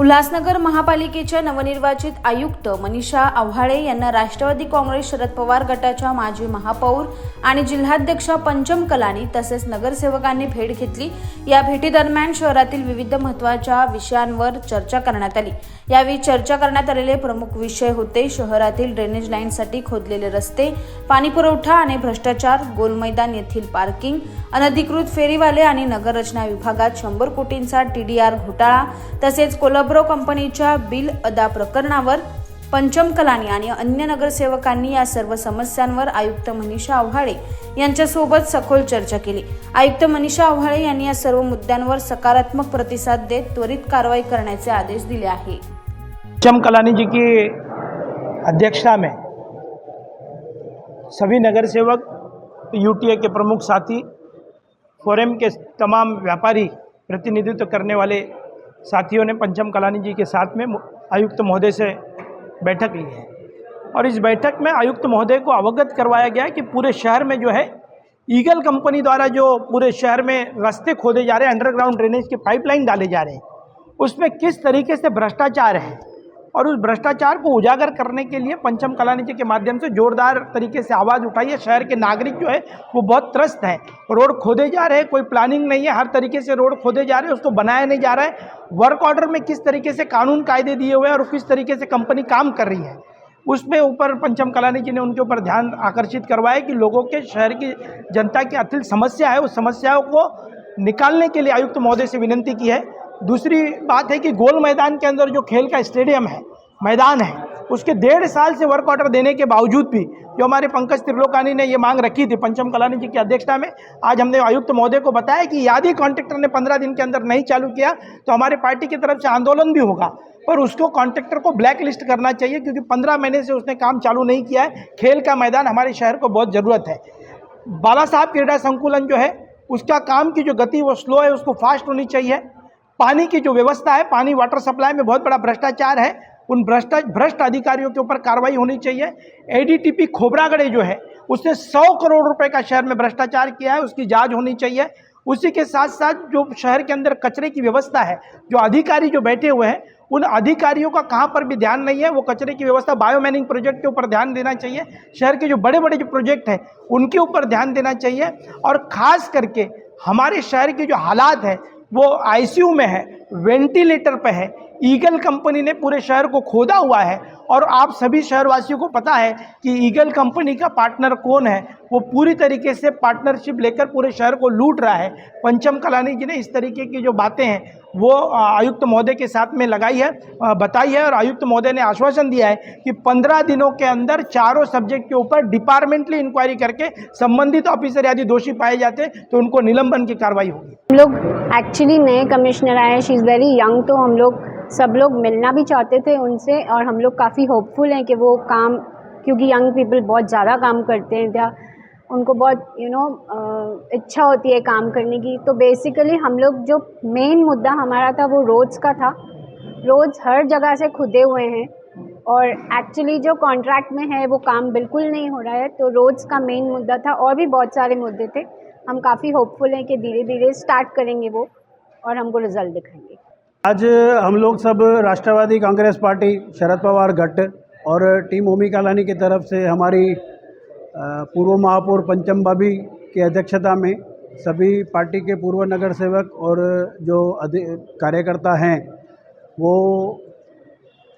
उल्हासनगर महापालिकेच्या नवनिर्वाचित आयुक्त मनीषा आव्हाळे यांना राष्ट्रवादी काँग्रेस शरद पवार गटाच्या माजी महापौर आणि जिल्हाध्यक्षा पंचम कलानी तसेच नगरसेवकांनी भेट घेतली। या भेटीदरम्यान शहरातील विविध महत्त्वाच्या विषयांवर चर्चा करण्यात आली। यावेळी चर्चा करण्यात आलेले प्रमुख विषय होते शहरातील ड्रेनेज लाईनसाठी खोदलेले रस्ते, पाणी पुरवठा आणि भ्रष्टाचार, गोल मैदान येथील पार्किंग, अनधिकृत फेरीवाले आणि नगररचना विभागात 100 कोटींचा TDR घोटाळा तसेच कोलब्रो कंपनीच्या बिल अदा प्रकरणावर पंचम कलानी आणि अन्य नगरसेवकांनी या सर्व समस्यांवर आयुक्त मनीषा आव्हाळे यांच्यासोबत सखोल चर्चा केली। आयुक्त मनीषा आव्हाळे यांनी या सर्व मुद्द्यांवर सकारात्मक प्रतिसाद देत त्वरित कारवाई करण्याचे आदेश दिले आहे। पंचम कलानी जी की अध्यक्षता में सभी नगरसेवक, UTA के प्रमुख साथी, फोरम के तमाम व्यापारी प्रतिनिधित्व करने वाले साथियों ने पंचम कलानी जी के साथ में आयुक्त महोदय से बैठक ली है और इस बैठक में आयुक्त महोदय को अवगत करवाया गया कि पूरे शहर में जो है ईगल कंपनी द्वारा जो पूरे शहर में रास्ते खोदे जा रहे हैं, अंडरग्राउंड ड्रेनेज के पाइपलाइन डाले जा रहे हैं, उसमें किस तरीके से भ्रष्टाचार है और उस भ्रष्टाचार को उजागर करने के लिए पंचम कलानी जी के माध्यम से जोरदार तरीके से आवाज़ उठाई है। शहर के नागरिक जो है वो बहुत त्रस्त हैं, रोड खोदे जा रहे हैं, कोई प्लानिंग नहीं है, हर तरीके से रोड खोदे जा रहे हैं, उसको बनाया नहीं जा रहा है। वर्क ऑर्डर में किस तरीके से कानून कायदे दिए हुए हैं और किस तरीके से कंपनी काम कर रही है, उसमें ऊपर पंचम कलानी जी ने उनके ऊपर ध्यान आकर्षित करवाया कि लोगों के, शहर की जनता की अतिल समस्या है, उस समस्याओं को निकालने के लिए आयुक्त महोदय से विनती की है। दूसरी बात है कि गोल मैदान के अंदर जो खेल का स्टेडियम है, मैदान है, उसके 1.5 साल से वर्क ऑर्डर देने के बावजूद भी जो हमारे पंकज त्रिलोकानी ने ये मांग रखी थी पंचम कलानी जी की अध्यक्षता में, आज हमने आयुक्त महोदय को बताया कि यदि कॉन्ट्रैक्टर ने 15 दिन के अंदर नहीं चालू किया तो हमारी पार्टी की तरफ से आंदोलन भी होगा, पर उसको कॉन्ट्रैक्टर को ब्लैक लिस्ट करना चाहिए क्योंकि 15 महीने से उसने काम चालू नहीं किया है। खेल का मैदान हमारे शहर को बहुत ज़रूरत है। बाला साहब क्रीड़ा संकुलन जो है उसका काम की जो गति वो स्लो है, उसको फास्ट होनी चाहिए। पानी की जो व्यवस्था है, पानी वाटर सप्लाई में बहुत बड़ा भ्रष्टाचार है, उन भ्रष्ट अधिकारियों के ऊपर कार्रवाई होनी चाहिए। ADTP खोबरागड़े जो है उसने 100 करोड़ रुपए का शहर में भ्रष्टाचार किया है, उसकी जांच होनी चाहिए। उसी के साथ साथ जो शहर के अंदर कचरे की व्यवस्था है, जो अधिकारी जो बैठे हुए हैं उन अधिकारियों का कहाँ पर भी ध्यान नहीं है। वो कचरे की व्यवस्था, बायोमैनिंग प्रोजेक्ट के ऊपर ध्यान देना चाहिए। शहर के जो बड़े बड़े जो प्रोजेक्ट हैं उनके ऊपर ध्यान देना चाहिए और ख़ास करके हमारे शहर के जो हालात है वो ICU में है, वेंटिलेटर पे है। ईगल कंपनी ने पूरे शहर को खोदा हुआ है और आप सभी शहरवासियों को पता है कि ईगल कंपनी का पार्टनर कौन है। वो पूरी तरीके से पार्टनरशिप लेकर पूरे शहर को लूट रहा है। पंचम कलानी जी ने इस तरीके की जो बातें हैं वो आयुक्त महोदय के साथ में लगाई है, बताई है और आयुक्त महोदय ने आश्वासन दिया है कि 15 दिनों के अंदर चारों सब्जेक्ट के ऊपर डिपार्टमेंटली इंक्वायरी करके संबंधित ऑफिसर यदि दोषी पाए जाते तो उनको निलंबन की कार्रवाई होगी। हम लोग एक्चुअली नए कमिश्नर आए, शी इज़ वेरी यंग, तो हम लोग सब लोग मिलना भी चाहते थे उनसे और हम लोग काफ़ी होपफुल हैं कि वो काम, क्योंकि यंग पीपल बहुत ज़्यादा काम करते हैं, क्या उनको बहुत इच्छा होती है काम करने की। तो बेसिकली हम लोग जो मेन मुद्दा हमारा था वो रोड्स का था। रोड्स हर जगह से खुदे हुए हैं और एक्चुअली जो कॉन्ट्रैक्ट में है वो काम बिल्कुल नहीं हो रहा है, तो रोड्स का मेन मुद्दा था। और भी बहुत सारे मुद्दे थे। हम काफ़ी होपफुल हैं कि धीरे धीरे स्टार्ट करेंगे वो और हमको रिजल्ट दिखाएंगे। आज हम लोग सब राष्ट्रवादी कांग्रेस पार्टी शरद पवार गट और टीम ओमी कलानी की तरफ से हमारी पूर्व महापौर पंचम भाभी की अध्यक्षता में सभी पार्टी के पूर्व नगर सेवक और जो कार्यकर्ता हैं वो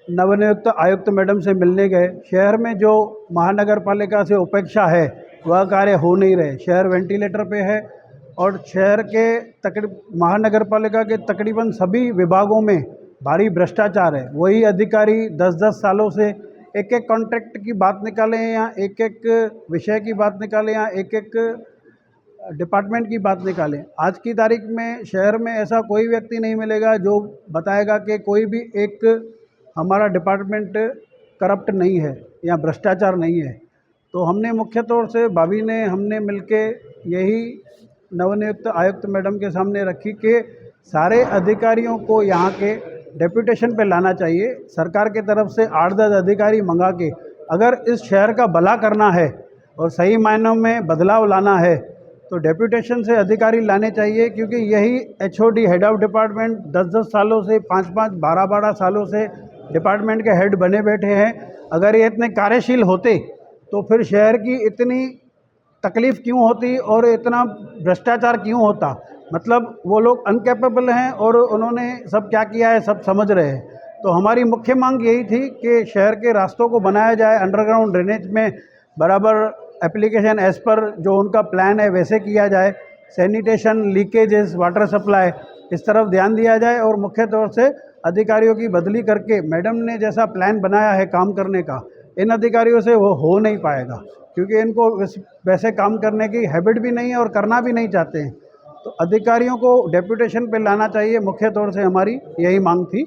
नवनियुक्त आयुक्त मैडम से मिलने गए। शहर में जो महानगर पालिका से उपेक्षा है वह कार्य हो नहीं रहे। शहर वेंटिलेटर पे है और शहर के महानगर पालिका के तकरीबन सभी विभागों में भारी भ्रष्टाचार है। वही अधिकारी 10-10 सालों से एक कॉन्ट्रैक्ट की बात निकालें या एक विषय की बात निकालें या एक डिपार्टमेंट की बात निकालें। आज की तारीख में शहर में ऐसा कोई व्यक्ति नहीं मिलेगा जो बताएगा कि कोई भी एक हमारा डिपार्टमेंट करप्ट नहीं है या भ्रष्टाचार नहीं है। तो हमने मुख्य तौर से भाभी ने हमने मिलके यही नवनियुक्त आयुक्त मैडम के सामने रखी कि सारे अधिकारियों को यहाँ के डेप्यूटेशन पे लाना चाहिए। सरकार की तरफ से 8-10 अधिकारी मंगा के अगर इस शहर का भला करना है और सही मायनों में बदलाव लाना है तो डेप्यूटेशन से अधिकारी लाने चाहिए, क्योंकि यही एचओडी हेड ऑफ डिपार्टमेंट 10-10 सालों से 5-5 12-12 सालों से डिपार्टमेंट के हेड बने बैठे हैं। अगर ये इतने कार्यशील होते तो फिर शहर की इतनी तकलीफ़ क्यों होती और इतना भ्रष्टाचार क्यों होता। मतलब वो लोग अनकैपेबल हैं और उन्होंने सब क्या किया है सब समझ रहे हैं। तो हमारी मुख्य मांग यही थी कि शहर के रास्तों को बनाया जाए, अंडरग्राउंड ड्रेनेज में बराबर एप्लीकेशन एज़ पर जो उनका प्लान है वैसे किया जाए, सैनिटेशन, लीकेजेस, वाटर सप्लाई, इस तरफ ध्यान दिया जाए और मुख्य तौर से अधिकारियों की बदली करके मैडम ने जैसा प्लान बनाया है काम करने का, इन अधिकारियों से वो हो नहीं पाएगा, क्योंकि इनको वैसे काम करने की हैबिट भी नहीं है और करना भी नहीं चाहते हैं। तो अधिकारियों को डेप्यूटेशन पे लाना चाहिए, मुख्य तौर से हमारी यही मांग थी।